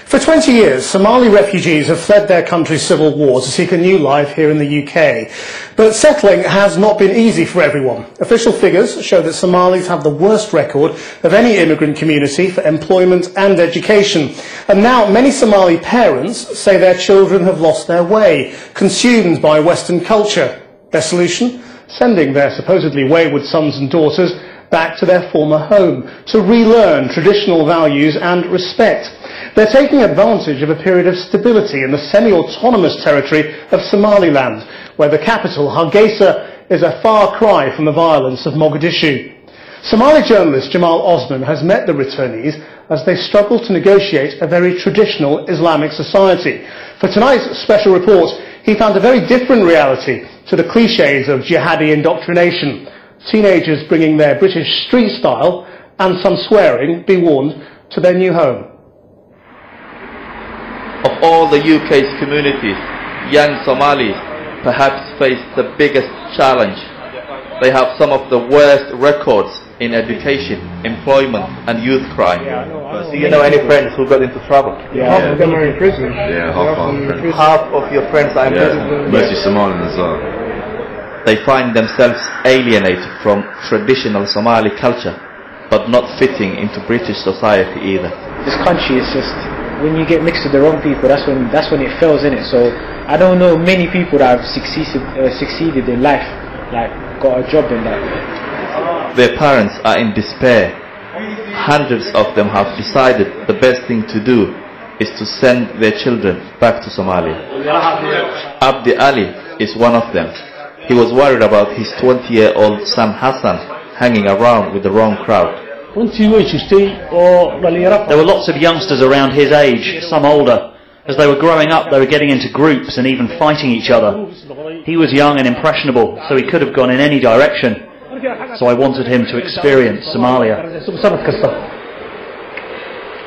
For 20 years, Somali refugees have fled their country's civil war to seek a new life here in the UK. But settling has not been easy for everyone. Official figures show that Somalis have the worst record of any immigrant community for employment and education. And now many Somali parents say their children have lost their way, consumed by Western culture. Their solution? Sending their supposedly wayward sons and daughters back to their former home, to relearn traditional values and respect. They're taking advantage of a period of stability in the semi-autonomous territory of Somaliland, where the capital, Hargeisa, is a far cry from the violence of Mogadishu. Somali journalist Jamal Osman has met the returnees as they struggle to negotiate a very traditional Islamic society. For tonight's special report, he found a very different reality to the cliches of jihadi indoctrination. Teenagers bringing their British street style and some swearing, be warned, to their new home. Of all the UK's communities, young Somalis perhaps face the biggest challenge. They have some of the worst records in education, employment and youth crime. Do you know any friends who got into trouble? Half of them are in prison. Yeah, half of your friends are in prison? Mostly Somaliland as well. They find themselves alienated from traditional Somali culture, but not fitting into British society either. This country is just, when you get mixed with the wrong people, that's when it fails, in it. So I don't know many people that have succeeded in life, like got a job in that. Their parents are in despair. Hundreds of them have decided the best thing to do is to send their children back to Somalia. Abdi Ali is one of them. He was worried about his 20-year-old son Hassan hanging around with the wrong crowd. There were lots of youngsters around his age, some older. As they were growing up, they were getting into groups and even fighting each other. He was young and impressionable, so he could have gone in any direction. So I wanted him to experience Somalia.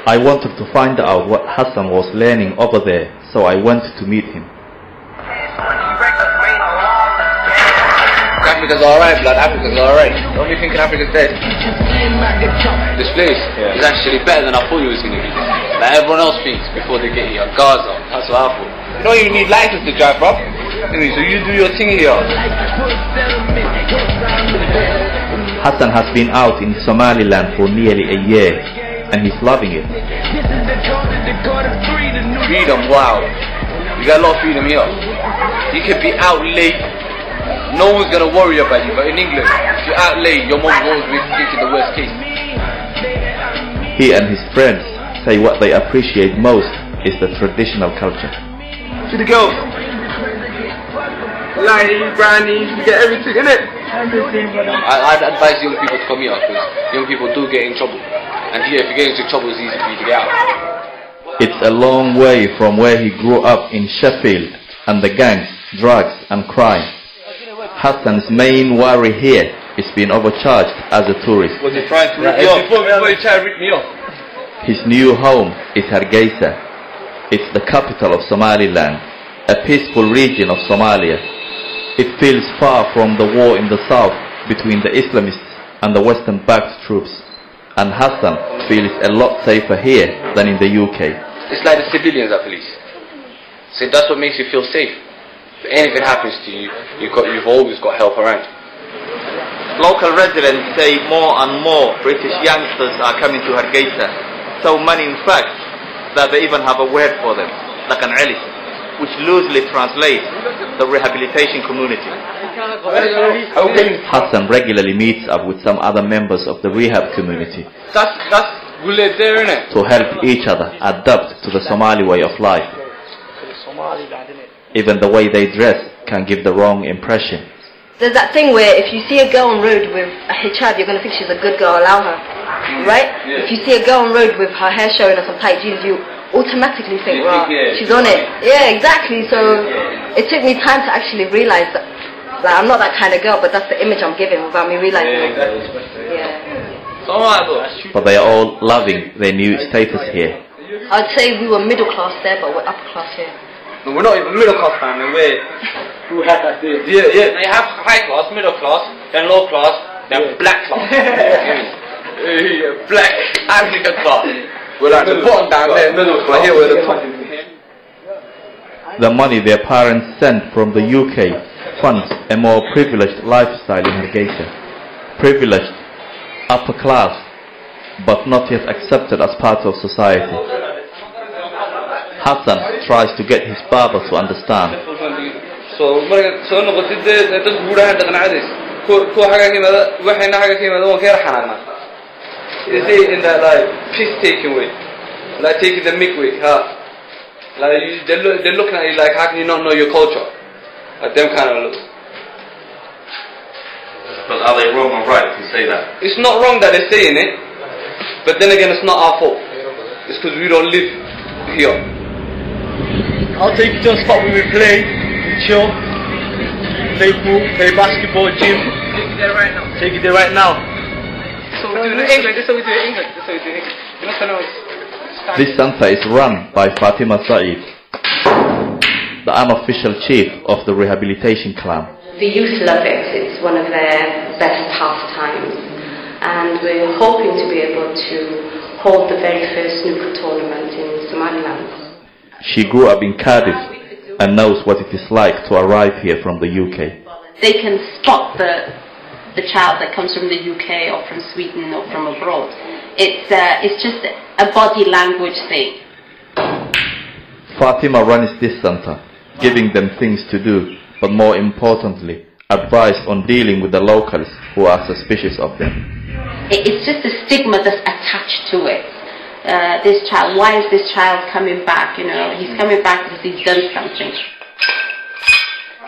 I wanted to find out what Hassan was learning over there, so I went to meet him. Africa's alright, blood. Africa's alright. Don't be thinking Africa's dead. This place is actually better than I thought it was going to be. Like everyone else thinks before they get here. Gaza, that's what I thought. You don't even need license to drive, bro. Anyway, so you do your thing here. Hassan has been out in Somaliland for nearly a year, and he's loving it. Freedom, wow. You got a lot of freedom here. You could be out late. No one's gonna worry about you, but in England, if you're out late, your mom's always thinking the worst case. He and his friends say what they appreciate most is the traditional culture. To the girls. Lighting, brandy, you get everything in it. I'd advise young people to come here, because young people do get in trouble. And here, if you get into trouble, it's easy for you to get out. It's a long way from where he grew up in Sheffield, and the gangs, drugs and crime. Hassan's main worry here is being overcharged as a tourist. Was he trying to rip me off? Before he tried to rip me off. His new home is Hargeisa. It's the capital of Somaliland, a peaceful region of Somalia. It feels far from the war in the south between the Islamists and the Western-backed troops. And Hassan feels a lot safer here than in the UK. It's like the civilians are police. So that's what makes you feel safe. If anything happens to you, you've always got help around. Local residents say more and more British youngsters are coming to Hargeisa. So many in fact that they even have a word for them, calin, which loosely translates the rehabilitation community. Hassan regularly meets up with some other members of the rehab community We live there, innit? to help each other adapt to the Somali way of life. Even the way they dress can give the wrong impression. There's that thing where if you see a girl on road with a hijab, you're going to think she's a good girl, allow her. Right? Yeah. If you see a girl on road with her hair showing or some tight jeans, you automatically think, well, she's on it. Yeah, exactly. So it took me time to actually realize that, like, I'm not that kind of girl, but that's the image I'm giving without me realizing it. Yeah. But they are all loving their new status here. I'd say we were middle class there, but we're upper class here. No, we're not even middle class, family. Who had that there? Yeah. They have high class, middle class, then low class, then black class. Black African class. We're like the bottom down there, but here we're the top. The money their parents sent from the UK funds a more privileged lifestyle in Hargeisa. Privileged, upper class, but not yet accepted as part of society. Hassan tries to get his father to understand. So noqotid dad guuraha dhaqan cadeys ku xaga himada waxayna xaga himada oo ka raxana is it in that like piece taking way like taking the mic way like they're looking at you like how can you not know your culture like them kind of look. But are they wrong or right to say that? It's not wrong that they're saying it, but then again it's not our fault. It's because we don't live here. I'll take you to a spot where we play, chill, play pool, play basketball, gym. Take you there right now. Take you there right now. So we do it in English. This is what we do it in English. This is what we do it in English. You're not gonna. This center is run by Fatima Saeed, the unofficial chief of the rehabilitation clan. The youth love it. It's one of their best pastimes, and we're hoping to be able to hold the very first snooker tournament in Somaliland. She grew up in Cardiff and knows what it is like to arrive here from the UK. They can spot the child that comes from the UK or from Sweden or from abroad. It's just a body language thing. Fatima runs this center, giving them things to do, but more importantly, advice on dealing with the locals who are suspicious of them. It's just the stigma that's attached to it. This child, why is this child coming back? You know, he's coming back because he's done something.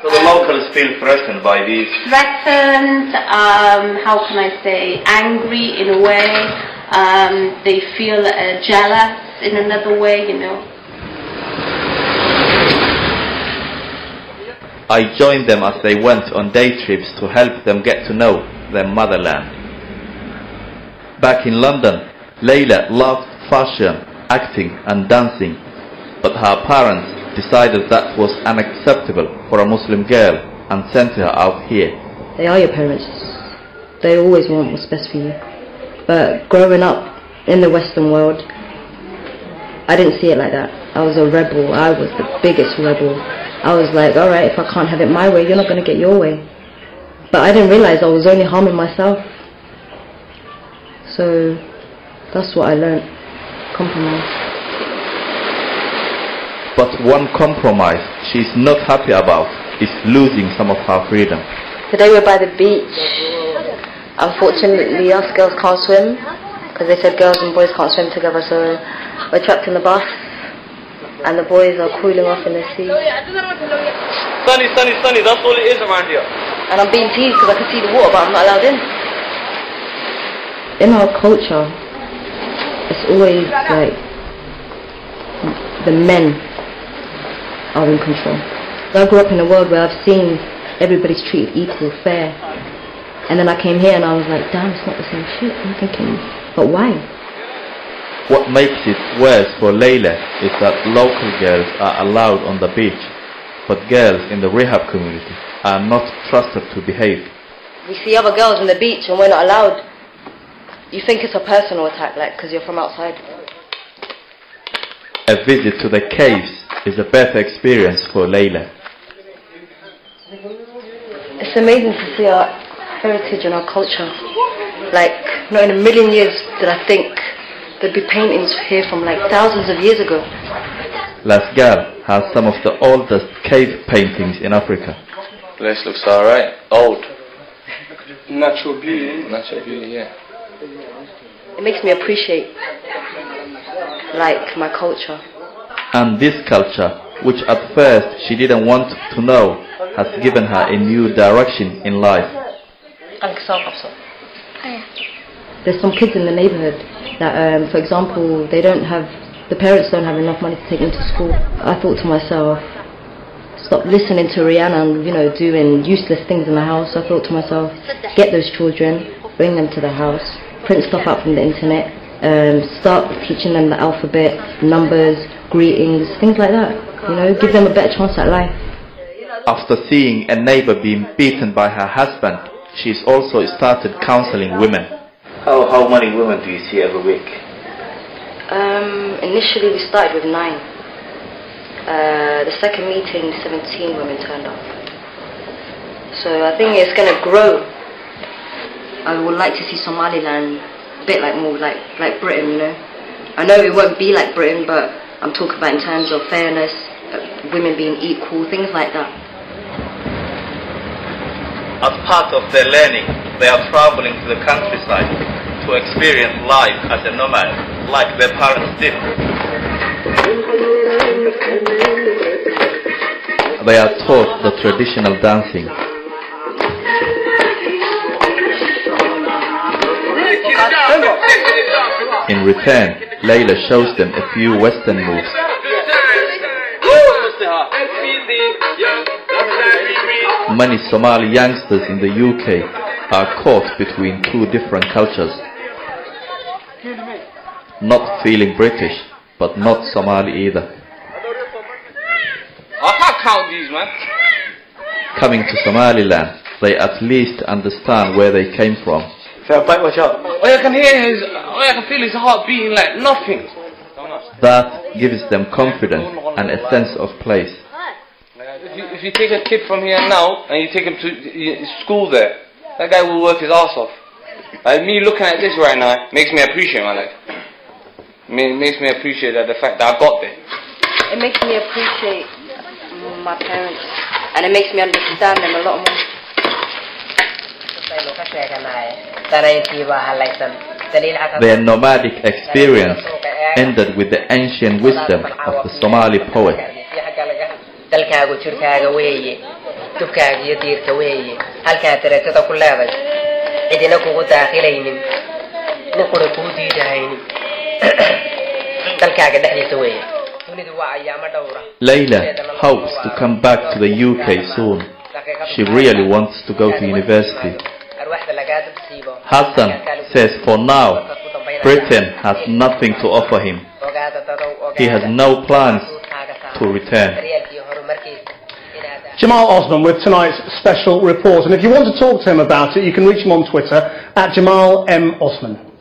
So the locals feel threatened by these? Threatened, how can I say, angry in a way. They feel jealous in another way, you know. I joined them as they went on day trips to help them get to know their motherland. Back in London, Layla loved fashion, acting and dancing, but her parents decided that was unacceptable for a Muslim girl and sent her out here. They are your parents. They always want what's best for you. But growing up in the Western world, I didn't see it like that. I was a rebel. I was the biggest rebel. I was like, alright, if I can't have it my way, you're not going to get your way. But I didn't realize I was only harming myself. So that's what I learned. Compromise. But one compromise she's not happy about is losing some of her freedom. Today we're by the beach. Unfortunately, us girls can't swim because they said girls and boys can't swim together, so we're trapped in the bus and the boys are cooling off in the sea. Sunny, that's all it is around here. And I'm being teased because I can see the water, but I'm not allowed in. In our culture, it's always like the men are in control. I grew up in a world where I've seen everybody's treated equal, fair. And then I came here and I was like, damn, it's not the same shit. I'm thinking, but why? What makes it worse for Layla is that local girls are allowed on the beach, but girls in the rehab community are not trusted to behave. We see other girls on the beach and we're not allowed. You think it's a personal attack, like, because you're from outside. A visit to the caves is a better experience for Layla. It's amazing to see our heritage and our culture. Like, not in a million years did I think there'd be paintings here from like thousands of years ago. Lasgar has some of the oldest cave paintings in Africa. Place looks alright. Old. Natural beauty. Natural beauty, yeah. It makes me appreciate, like, my culture. And this culture, which at first she didn't want to know, has given her a new direction in life. There's some kids in the neighborhood that, for example, the parents don't have enough money to take them to school. I thought to myself, stop listening to Rihanna and, you know, doing useless things in the house. I thought to myself, get those children, bring them to the house, print stuff out from the internet, start teaching them the alphabet, numbers, greetings, things like that. You know, give them a better chance at life. After seeing a neighbor being beaten by her husband, she's also started counseling women. How many women do you see every week? Initially we started with 9. The second meeting, 17 women turned up. So I think it's going to grow. I would like to see Somaliland a bit like more like Britain, you know. I know it won't be like Britain, but I'm talking about in terms of fairness, women being equal, things like that. As part of their learning, they are traveling to the countryside to experience life as a nomad, like their parents did. They are taught the traditional dancing. In return, Layla shows them a few Western moves. Many Somali youngsters in the UK are caught between two different cultures. Not feeling British, but not Somali either. I can't count these, man. Coming to Somaliland, they at least understand where they came from. All I can hear is, all I can feel his heart beating like nothing. That gives them confidence and a sense of place. If you take a kid from here now and you take him to school there, that guy will work his ass off. Me looking at this right now makes me appreciate my life. It makes me appreciate the fact that I got there. It makes me appreciate my parents, and it makes me understand them a lot more. Their nomadic experience ended with the ancient wisdom of the Somali poet. Layla hopes to come back to the UK soon. She really wants to go to university. Hassan says for now, Britain has nothing to offer him. He has no plans to return. Jamal Osman with tonight's special report. And if you want to talk to him about it, you can reach him on Twitter at Jamal M. Osman.